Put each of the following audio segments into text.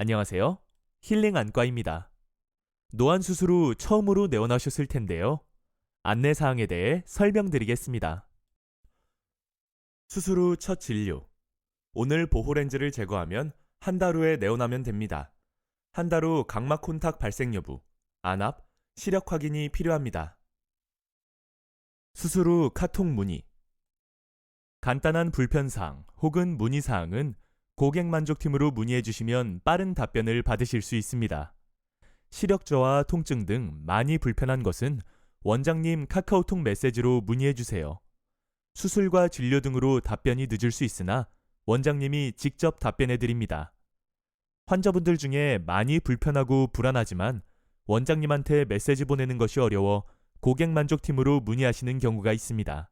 안녕하세요. 힐링 안과입니다. 노안 수술 후 처음으로 내원하셨을 텐데요. 안내 사항에 대해 설명드리겠습니다. 수술 후 첫 진료. 오늘 보호 렌즈를 제거하면 한 달 후에 내원하면 됩니다. 한 달 후 각막 콘탁 발생 여부, 안압, 시력 확인이 필요합니다. 수술 후 카톡 문의. 간단한 불편사항 혹은 문의사항은 고객만족팀으로 문의해 주시면 빠른 답변을 받으실 수 있습니다. 시력 저하, 통증 등 많이 불편한 것은 원장님 카카오톡 메시지로 문의해 주세요. 수술과 진료 등으로 답변이 늦을 수 있으나 원장님이 직접 답변해 드립니다. 환자분들 중에 많이 불편하고 불안하지만 원장님한테 메시지 보내는 것이 어려워 고객만족팀으로 문의하시는 경우가 있습니다.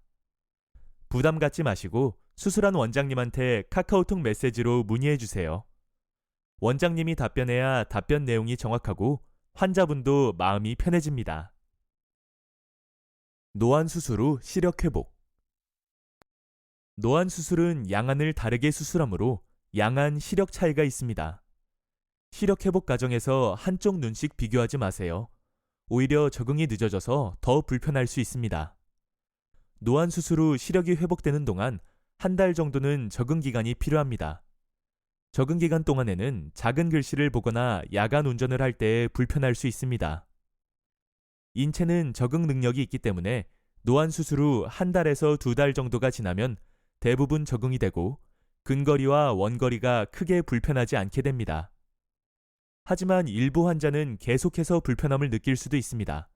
부담 갖지 마시고 수술한 원장님한테 카카오톡 메시지로 문의해 주세요. 원장님이 답변해야 답변 내용이 정확하고 환자분도 마음이 편해집니다. 노안 수술 후 시력 회복. 노안 수술은 양안을 다르게 수술하므로 양안 시력 차이가 있습니다. 시력 회복 과정에서 한쪽 눈씩 비교하지 마세요. 오히려 적응이 늦어져서 더 불편할 수 있습니다. 노안 수술 후 시력이 회복되는 동안 한 달 정도는 적응 기간이 필요합니다. 적응 기간 동안에는 작은 글씨를 보거나 야간 운전을 할 때 불편할 수 있습니다. 인체는 적응 능력이 있기 때문에 노안 수술 후 한 달에서 두 달 정도가 지나면 대부분 적응이 되고 근거리와 원거리가 크게 불편하지 않게 됩니다. 하지만 일부 환자는 계속해서 불편함을 느낄 수도 있습니다.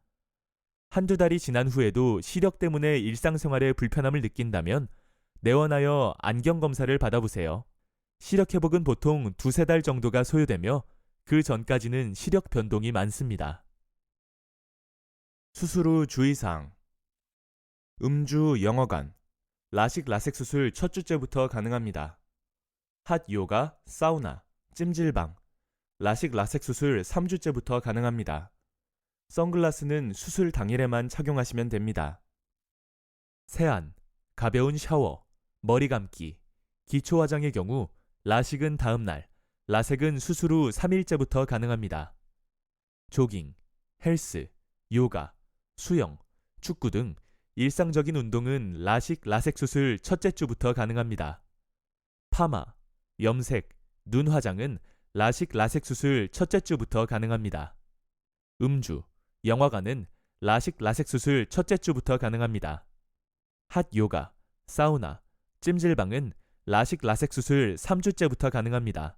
한두 달이 지난 후에도 시력 때문에 일상생활에 불편함을 느낀다면 내원하여 안경 검사를 받아보세요. 시력 회복은 보통 두세 달 정도가 소요되며 그 전까지는 시력 변동이 많습니다. 수술 후 주의사항. 음주, 영어관, 라식 라섹 수술 첫 주째부터 가능합니다. 핫 요가, 사우나, 찜질방, 라식 라섹 수술 3주째부터 가능합니다. 선글라스는 수술 당일에만 착용하시면 됩니다. 세안, 가벼운 샤워, 머리 감기, 기초 화장의 경우 라식은 다음날, 라섹은 수술 후 3일째부터 가능합니다. 조깅, 헬스, 요가, 수영, 축구 등 일상적인 운동은 라식 라섹 수술 첫째 주부터 가능합니다. 파마, 염색, 눈 화장은 라식 라섹 수술 첫째 주부터 가능합니다. 음주, 영화관은 라식 라섹 수술 첫째 주부터 가능합니다. 핫 요가, 사우나, 찜질방은 라식 라섹 수술 3주째부터 가능합니다.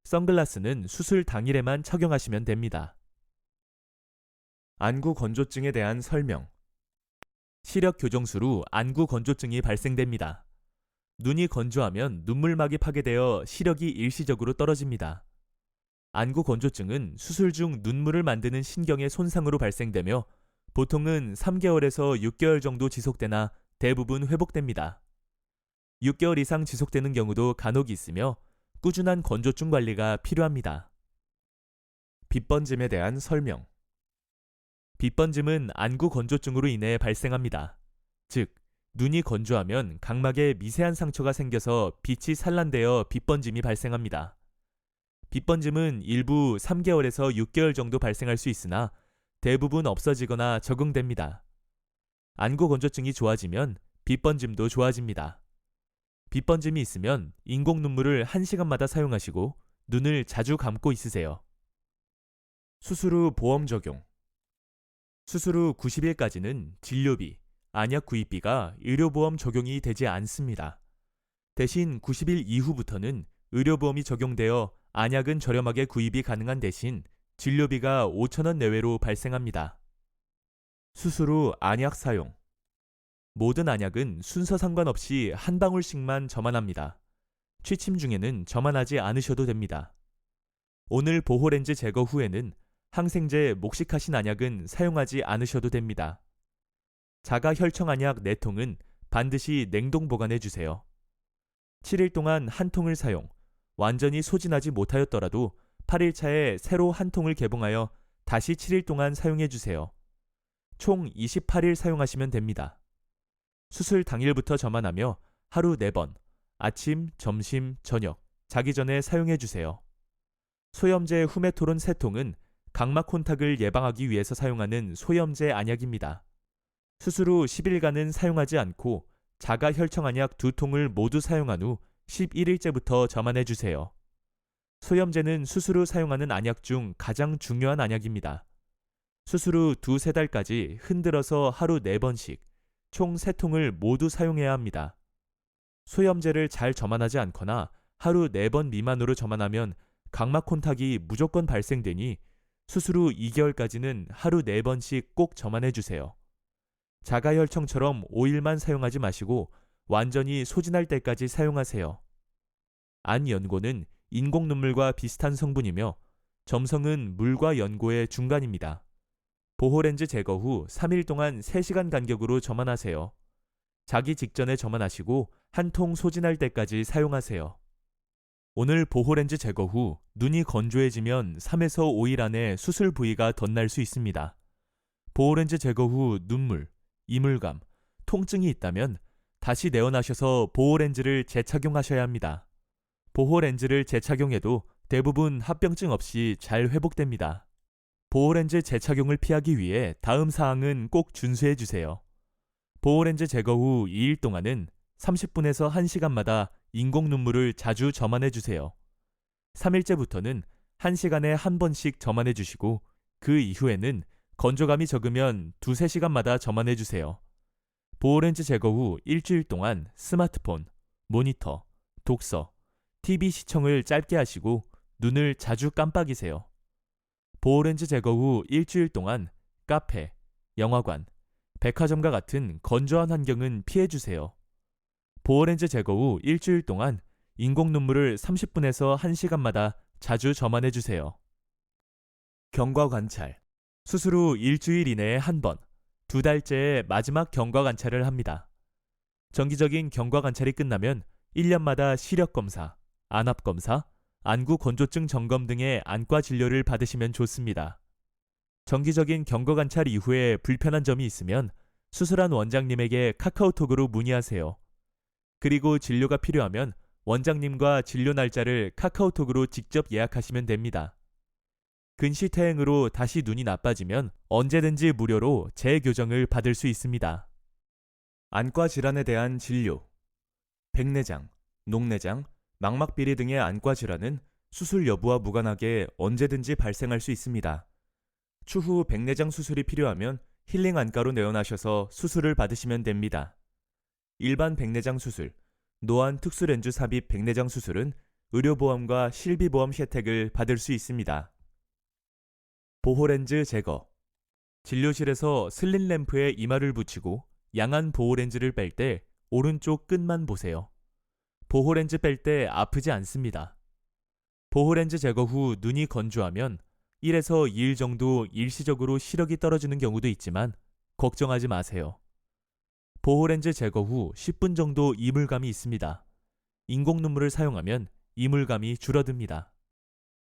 선글라스는 수술 당일에만 착용하시면 됩니다. 안구 건조증에 대한 설명. 시력 교정술 후 안구 건조증이 발생됩니다. 눈이 건조하면 눈물막이 파괴되어 시력이 일시적으로 떨어집니다. 안구 건조증은 수술 중 눈물을 만드는 신경의 손상으로 발생되며 보통은 3개월에서 6개월 정도 지속되나 대부분 회복됩니다. 6개월 이상 지속되는 경우도 간혹 있으며 꾸준한 건조증 관리가 필요합니다. 빗번짐에 대한 설명. 빗번짐은 안구 건조증으로 인해 발생합니다. 즉, 눈이 건조하면 각막에 미세한 상처가 생겨서 빛이 산란되어 빗번짐이 발생합니다. 빗번짐은 일부 3개월에서 6개월 정도 발생할 수 있으나 대부분 없어지거나 적응됩니다. 안구 건조증이 좋아지면 빗번짐도 좋아집니다. 빗번짐이 있으면 인공 눈물을 1시간마다 사용하시고 눈을 자주 감고 있으세요. 수술 후 보험 적용. 수술 후 90일까지는 진료비, 안약 구입비가 의료보험 적용이 되지 않습니다. 대신 90일 이후부터는 의료보험이 적용되어 안약은 저렴하게 구입이 가능한 대신 진료비가 5,000원 내외로 발생합니다. 수술 후 안약 사용. 모든 안약은 순서 상관없이 한 방울씩만 점안합니다. 취침 중에는 점안하지 않으셔도 됩니다. 오늘 보호렌즈 제거 후에는 항생제 목식하신 안약은 사용하지 않으셔도 됩니다. 자가 혈청 안약 4통은 반드시 냉동 보관해 주세요. 7일 동안 한 통을 사용, 완전히 소진하지 못하였더라도 8일 차에 새로 한 통을 개봉하여 다시 7일 동안 사용해 주세요. 총 28일 사용하시면 됩니다. 수술 당일부터 점안하며 하루 4번, 아침, 점심, 저녁, 자기 전에 사용해 주세요. 소염제 후메토론 3통은 각막 혼탁을 예방하기 위해서 사용하는 소염제 안약입니다. 수술 후 10일간은 사용하지 않고 자가 혈청 안약 2통을 모두 사용한 후 11일째부터 점안해 주세요. 소염제는 수술 후 사용하는 안약 중 가장 중요한 안약입니다. 수술 후 2~3달까지 흔들어서 하루 4번씩 총 3통을 모두 사용해야 합니다. 소염제를 잘 점안하지 않거나 하루 4번 미만으로 점안하면 각막 혼탁이 무조건 발생되니 수술 후 2개월까지는 하루 4번씩 꼭 점안해 주세요. 자가혈청처럼 오일만 사용하지 마시고 완전히 소진할 때까지 사용하세요. 안 연고는 인공 눈물과 비슷한 성분이며 점성은 물과 연고의 중간입니다. 보호렌즈 제거 후 3일 동안 3시간 간격으로 점안하세요. 자기 직전에 점안하시고 한 통 소진할 때까지 사용하세요. 오늘 보호렌즈 제거 후 눈이 건조해지면 3에서 5일 안에 수술 부위가 덧날 수 있습니다. 보호렌즈 제거 후 눈물, 이물감, 통증이 있다면 다시 내원하셔서 보호렌즈를 재착용하셔야 합니다. 보호렌즈를 재착용해도 대부분 합병증 없이 잘 회복됩니다. 보호렌즈 재착용을 피하기 위해 다음 사항은 꼭 준수해 주세요. 보호렌즈 제거 후 2일 동안은 30분에서 1시간마다 인공 눈물을 자주 점안해 주세요. 3일째부터는 1시간에 한 번씩 점안해 주시고 그 이후에는 건조감이 적으면 2~3시간마다 점안해 주세요. 보호렌즈 제거 후 일주일 동안 스마트폰, 모니터, 독서, TV 시청을 짧게 하시고 눈을 자주 깜빡이세요. 보호렌즈 제거 후 일주일 동안 카페, 영화관, 백화점과 같은 건조한 환경은 피해주세요. 보호렌즈 제거 후 일주일 동안 인공 눈물을 30분에서 1시간마다 자주 점안해주세요. 경과 관찰. 수술 후 일주일 이내에 한 번, 2달째에 마지막 경과 관찰을 합니다. 정기적인 경과 관찰이 끝나면 1년마다 시력 검사, 안압 검사, 안구 건조증 점검 등의 안과 진료를 받으시면 좋습니다. 정기적인 경과 관찰 이후에 불편한 점이 있으면 수술한 원장님에게 카카오톡으로 문의하세요. 그리고 진료가 필요하면 원장님과 진료 날짜를 카카오톡으로 직접 예약하시면 됩니다. 근시퇴행으로 다시 눈이 나빠지면 언제든지 무료로 재교정을 받을 수 있습니다. 안과 질환에 대한 진료. 백내장, 녹내장, 망막비리 등의 안과 질환은 수술 여부와 무관하게 언제든지 발생할 수 있습니다. 추후 백내장 수술이 필요하면 힐링 안과로 내원하셔서 수술을 받으시면 됩니다. 일반 백내장 수술, 노안 특수렌즈 삽입 백내장 수술은 의료보험과 실비보험 혜택을 받을 수 있습니다. 보호렌즈 제거. 진료실에서 슬릿 램프에 이마를 붙이고 양안 보호렌즈를 뺄 때 오른쪽 끝만 보세요. 보호렌즈 뺄 때 아프지 않습니다. 보호렌즈 제거 후 눈이 건조하면 1에서 2일 정도 일시적으로 시력이 떨어지는 경우도 있지만 걱정하지 마세요. 보호렌즈 제거 후 10분 정도 이물감이 있습니다. 인공 눈물을 사용하면 이물감이 줄어듭니다.